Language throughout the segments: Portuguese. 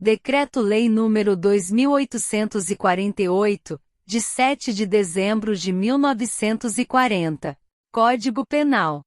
Decreto-Lei nº 2848, de 7 de dezembro de 1940. Código Penal.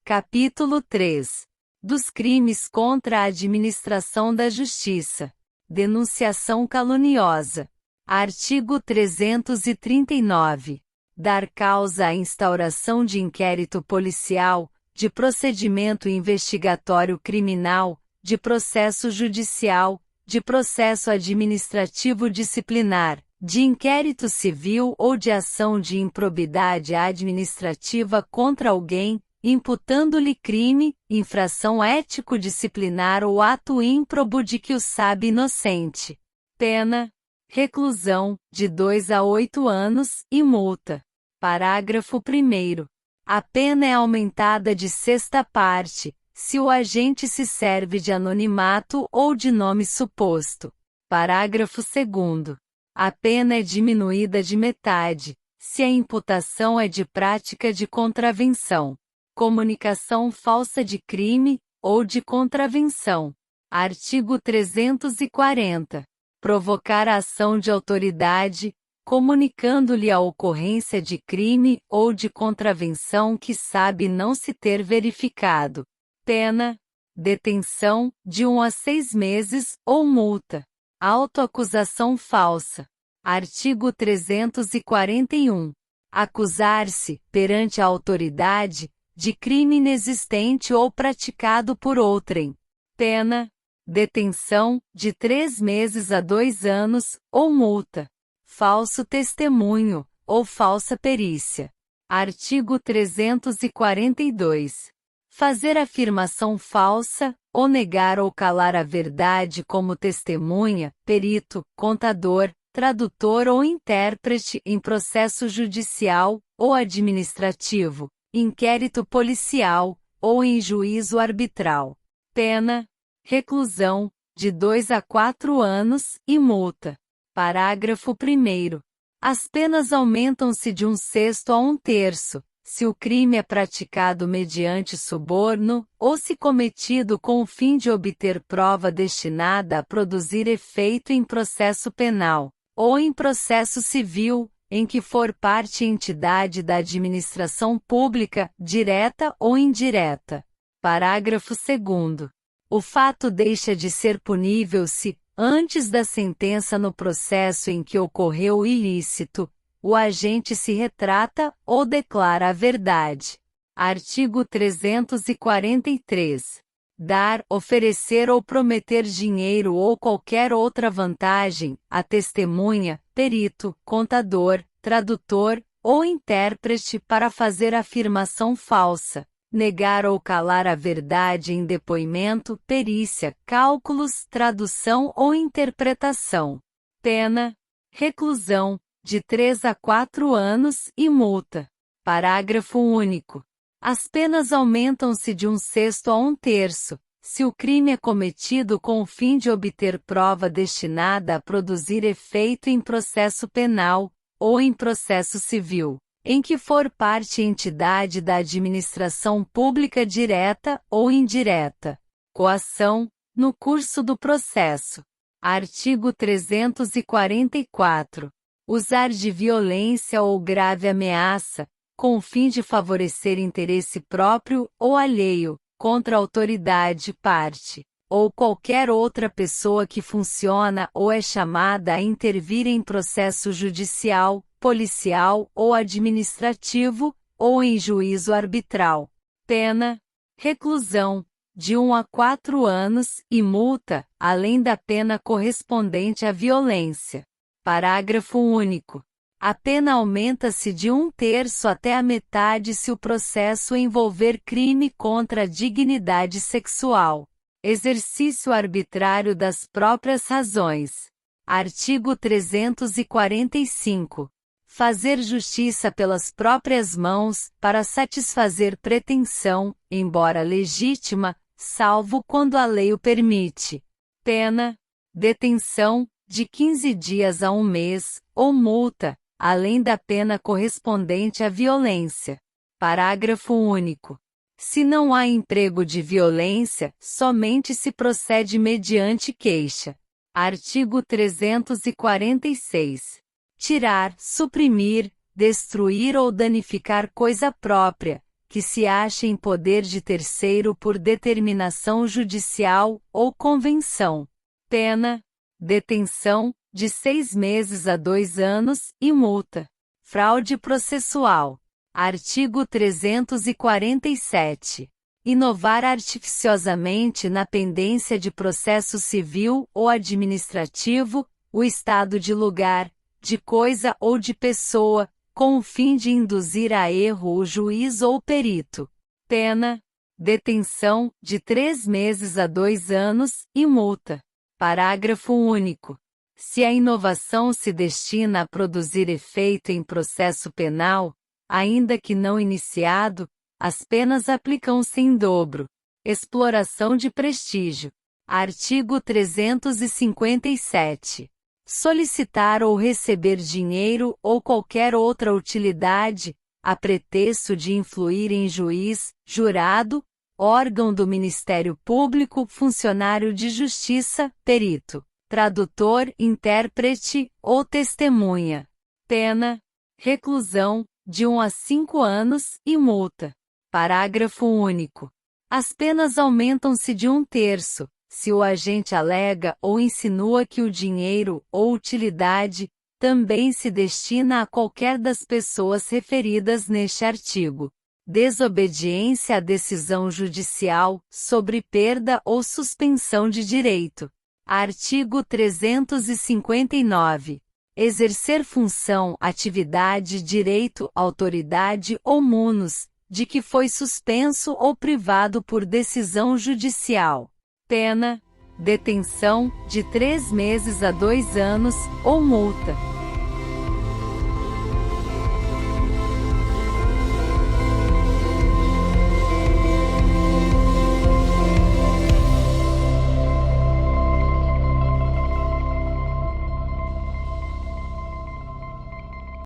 Capítulo 3. Dos crimes contra a administração da justiça. Denunciação caluniosa. Artigo 339. Dar causa à instauração de inquérito policial, de procedimento investigatório criminal, de processo judicial, de processo administrativo disciplinar, de inquérito civil ou de ação de improbidade administrativa contra alguém, imputando-lhe crime, infração ético-disciplinar ou ato ímprobo de que o sabe inocente. Pena: reclusão, de 2 a 8 anos, e multa. Parágrafo 1º. A pena é aumentada de sexta parte, se o agente se serve de anonimato ou de nome suposto. Parágrafo 2º. A pena é diminuída de metade, se a imputação é de prática de contravenção, comunicação falsa de crime, ou de contravenção. Artigo 340. Provocar a ação de autoridade, comunicando-lhe a ocorrência de crime ou de contravenção que sabe não se ter verificado. Pena: detenção, de 1 a 6 meses, ou multa. Autoacusação falsa. Artigo 341. Acusar-se, perante a autoridade, de crime inexistente ou praticado por outrem. Pena: detenção, de 3 meses a 2 anos, ou multa. Falso testemunho, ou falsa perícia. Artigo 342. Fazer afirmação falsa, ou negar ou calar a verdade como testemunha, perito, contador, tradutor ou intérprete em processo judicial, ou administrativo, inquérito policial, ou em juízo arbitral. Pena: reclusão, de 2 a 4 anos, e multa. Parágrafo 1º. As penas aumentam-se de 1/6 a 1/3, se o crime é praticado mediante suborno, ou se cometido com o fim de obter prova destinada a produzir efeito em processo penal, ou em processo civil, em que for parte entidade da administração pública, direta ou indireta. Parágrafo 2º. O fato deixa de ser punível se, antes da sentença no processo em que ocorreu o ilícito, o agente se retrata ou declara a verdade. Artigo 343. Dar, oferecer ou prometer dinheiro ou qualquer outra vantagem a testemunha, perito, contador, tradutor ou intérprete para fazer afirmação falsa. Negar ou calar a verdade em depoimento, perícia, cálculos, tradução ou interpretação. Pena: reclusão, de 3 a 4 anos, e multa. Parágrafo único. As penas aumentam-se de 1/6 a 1/3, se o crime é cometido com o fim de obter prova destinada a produzir efeito em processo penal, ou em processo civil, em que for parte entidade da administração pública direta ou indireta. Coação, no curso do processo. Artigo 344. Usar de violência ou grave ameaça, com o fim de favorecer interesse próprio ou alheio, contra a autoridade, parte, ou qualquer outra pessoa que funciona ou é chamada a intervir em processo judicial, policial ou administrativo, ou em juízo arbitral. Pena: reclusão, de 1 a 4 anos, e multa, além da pena correspondente à violência. Parágrafo único. A pena aumenta-se de 1/3 até a metade se o processo envolver crime contra a dignidade sexual. Exercício arbitrário das próprias razões. Artigo 345. Fazer justiça pelas próprias mãos, para satisfazer pretensão, embora legítima, salvo quando a lei o permite. Pena: detenção, de 15 dias a 1 mês, ou multa, além da pena correspondente à violência. Parágrafo único. Se não há emprego de violência, somente se procede mediante queixa. Artigo 346. Tirar, suprimir, destruir ou danificar coisa própria, que se ache em poder de terceiro por determinação judicial ou convenção. Pena: detenção, de 6 meses a 2 anos, e multa. Fraude processual. Artigo 347. Inovar artificiosamente na pendência de processo civil ou administrativo, o estado de lugar, de coisa ou de pessoa, com o fim de induzir a erro o juiz ou perito. Pena: detenção, de 3 meses a 2 anos, e multa. Parágrafo único. Se a inovação se destina a produzir efeito em processo penal, ainda que não iniciado, as penas aplicam-se em dobro. Exploração de prestígio. Artigo 357. Solicitar ou receber dinheiro ou qualquer outra utilidade, a pretexto de influir em juiz, jurado, órgão do Ministério Público, funcionário de justiça, perito, tradutor, intérprete ou testemunha. Pena: reclusão, de 1 a 5 anos, e multa. Parágrafo único. As penas aumentam-se de 1/3, se o agente alega ou insinua que o dinheiro ou utilidade também se destina a qualquer das pessoas referidas neste artigo. Desobediência à decisão judicial, sobre perda ou suspensão de direito. Artigo 359. Exercer função, atividade, direito, autoridade ou munus, de que foi suspenso ou privado por decisão judicial. Pena: detenção, de 3 meses a 2 anos, ou multa.